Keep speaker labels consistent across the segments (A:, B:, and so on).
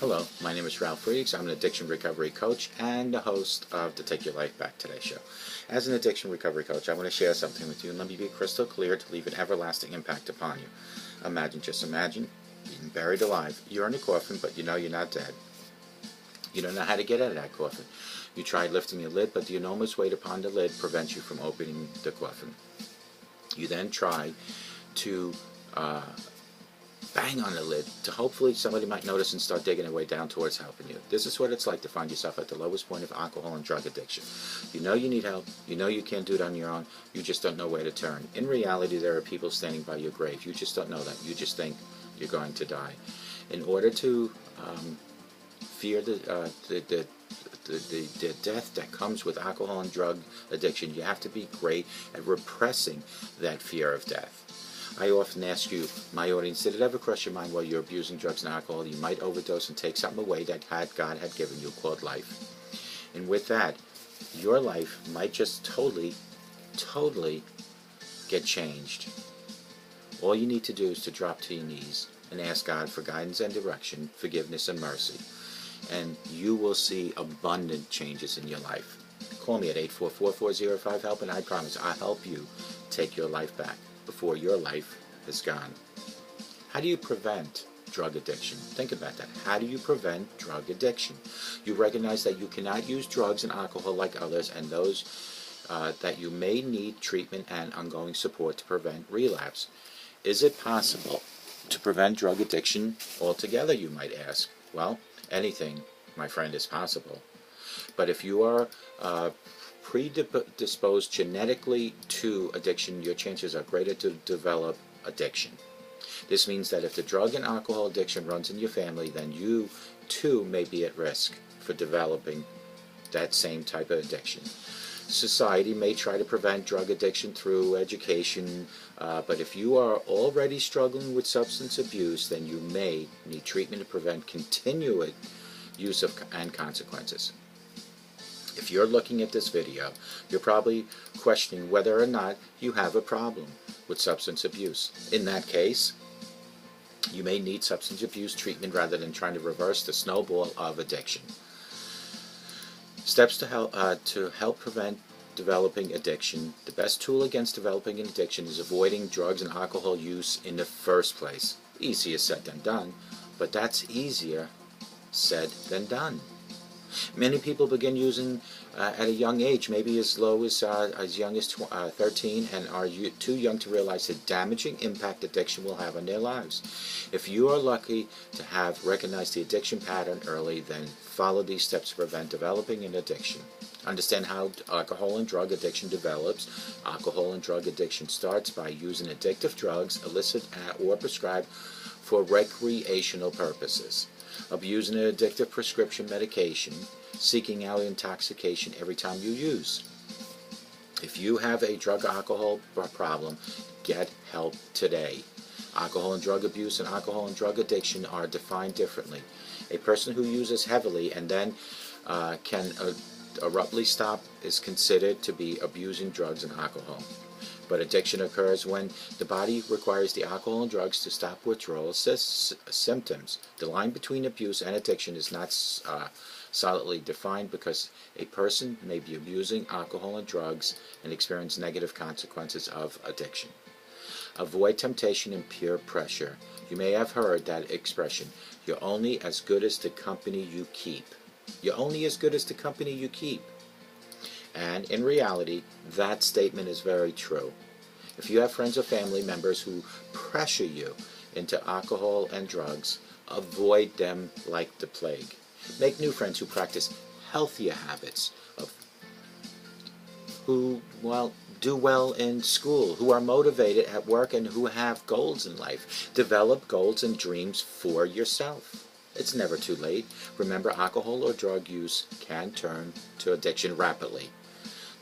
A: Hello, my name is Ralf Friedrichs. I'm an addiction recovery coach and the host of the Take Your Life Back Today show. As an addiction recovery coach, I want to share something with you, and let me be crystal clear to leave an everlasting impact upon you. Just imagine being buried alive. You're in a coffin, but you know you're not dead. You don't know how to get out of that coffin. You tried lifting the lid, but the enormous weight upon the lid prevents you from opening the coffin. You then try to bang on the lid to hopefully somebody might notice and start digging their way down towards helping you. This is what it's like to find yourself at the lowest point of alcohol and drug addiction. You know you need help. You know you can't do it on your own. You just don't know where to turn. In reality, there are people standing by your grave. You just don't know that. You just think you're going to die. In order to fear the death that comes with alcohol and drug addiction, you have to be great at repressing that fear of death. I often ask you, my audience, did it ever cross your mind while you're abusing drugs and alcohol you might overdose and take something away that God had given you called life? And with that, your life might just totally get changed. All you need to do is to drop to your knees and ask God for guidance and direction, forgiveness and mercy. And you will see abundant changes in your life. Call me at 844-405-HELP, and I promise I'll help you take your life back before your life is gone. How do you prevent drug addiction? Think about that. How do you prevent drug addiction? You recognize that you cannot use drugs and alcohol like others, and those that you may need treatment and ongoing support to prevent relapse. Is it possible to prevent drug addiction altogether, you might ask? Well, anything, my friend, is possible. But if you are predisposed genetically to addiction, your chances are greater to develop addiction. This means that if the drug and alcohol addiction runs in your family, then you too may be at risk for developing that same type of addiction. Society may try to prevent drug addiction through education, but if you are already struggling with substance abuse, then you may need treatment to prevent continued use and consequences. If you're looking at this video, you're probably questioning whether or not you have a problem with substance abuse. In that case, you may need substance abuse treatment rather than trying to reverse the snowball of addiction. Steps to help prevent developing addiction. The best tool against developing an addiction is avoiding drugs and alcohol use in the first place. Easier said than done, but that's easier said than done. Many people begin using at a young age, maybe as low as young as 13, and are too young to realize the damaging impact addiction will have on their lives. If you are lucky to have recognized the addiction pattern early, then follow these steps to prevent developing an addiction. Understand how alcohol and drug addiction develops. Alcohol and drug addiction starts by using addictive drugs, illicit or prescribed for recreational purposes. Abusing an addictive prescription medication, seeking out intoxication every time you use. If you have a drug or alcohol problem, get help today. Alcohol and drug abuse and alcohol and drug addiction are defined differently. A person who uses heavily and then can abruptly stop is considered to be abusing drugs and alcohol. But addiction occurs when the body requires the alcohol and drugs to stop withdrawal symptoms. The line between abuse and addiction is not solidly defined because a person may be abusing alcohol and drugs and experience negative consequences of addiction. Avoid temptation and peer pressure. You may have heard that expression, you're only as good as the company you keep. You're only as good as the company you keep. And in reality, that statement is very true. If you have friends or family members who pressure you into alcohol and drugs, avoid them like the plague. Make new friends who practice healthier habits, who do well in school, who are motivated at work, and who have goals in life. Develop goals and dreams for yourself. It's never too late. Remember, alcohol or drug use can turn to addiction rapidly.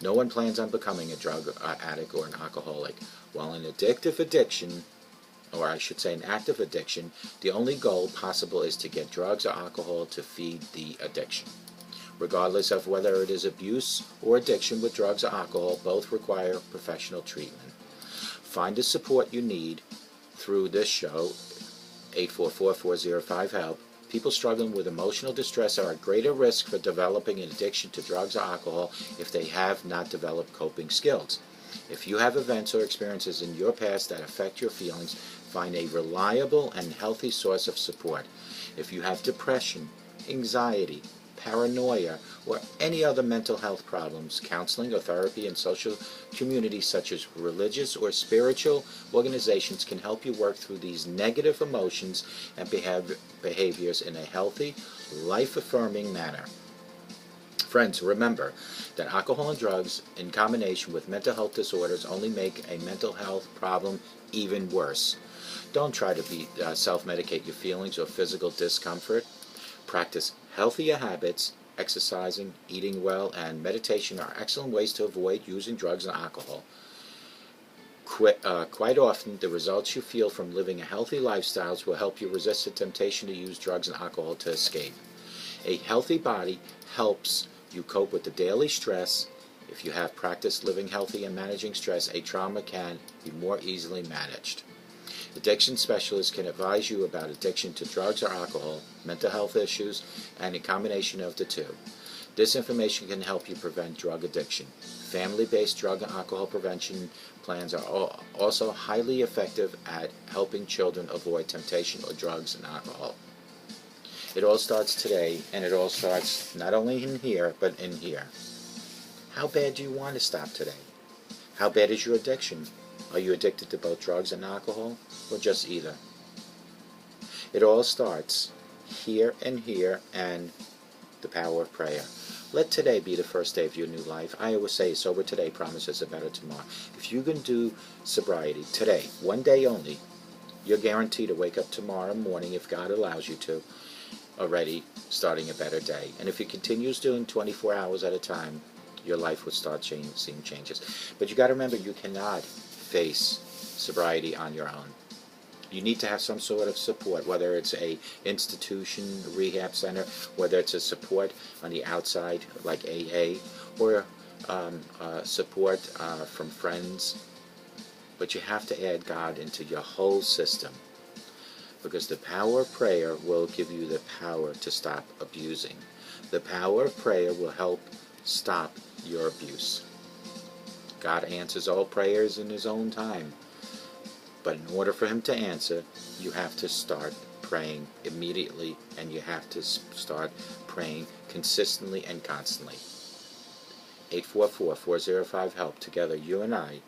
A: No one plans on becoming a drug addict or an alcoholic. While an addictive addiction, or I should say an active addiction, the only goal possible is to get drugs or alcohol to feed the addiction. Regardless of whether it is abuse or addiction with drugs or alcohol, both require professional treatment. Find the support you need through this show, 844-405-HELP. People struggling with emotional distress are at greater risk for developing an addiction to drugs or alcohol if they have not developed coping skills. If you have events or experiences in your past that affect your feelings, find a reliable and healthy source of support. If you have depression, anxiety, paranoia, or any other mental health problems, counseling or therapy and social communities such as religious or spiritual organizations can help you work through these negative emotions and behaviors in a healthy, life-affirming manner. Friends, remember that alcohol and drugs in combination with mental health disorders only make a mental health problem even worse. Don't try to self-medicate your feelings or physical discomfort. Practice healthier habits. Exercising, eating well, and meditation are excellent ways to avoid using drugs and alcohol. Quite often, the results you feel from living a healthy lifestyle will help you resist the temptation to use drugs and alcohol to escape. A healthy body helps you cope with the daily stress. If you have practiced living healthy and managing stress, a trauma can be more easily managed. Addiction specialists can advise you about addiction to drugs or alcohol, mental health issues, and a combination of the two. This information can help you prevent drug addiction. Family-based drug and alcohol prevention plans are also highly effective at helping children avoid temptation or drugs and alcohol. It all starts today, and it all starts not only in here, but in here. How bad do you want to stop today? How bad is your addiction? Are you addicted to both drugs and alcohol, or just either? It all starts here and the power of prayer. Let today be the first day of your new life. I always say, sober today promises a better tomorrow. If you can do sobriety today, one day only, you're guaranteed to wake up tomorrow morning, if God allows you to, already starting a better day. And if you continues doing 24 hours at a time, your life will start seeing changes. But you got to remember, you cannot face sobriety on your own. You need to have some sort of support, whether it's a institution, rehab center, whether it's a support on the outside like AA, or support from friends. But you have to add God into your whole system, because the power of prayer will give you the power to stop abusing. The power of prayer will help stop your abuse. God answers all prayers in His own time. But in order for Him to answer, you have to start praying immediately, and you have to start praying consistently and constantly. 844-405-HELP. Together, you and I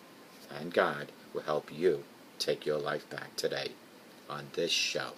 A: and God will help you take your life back today on this show.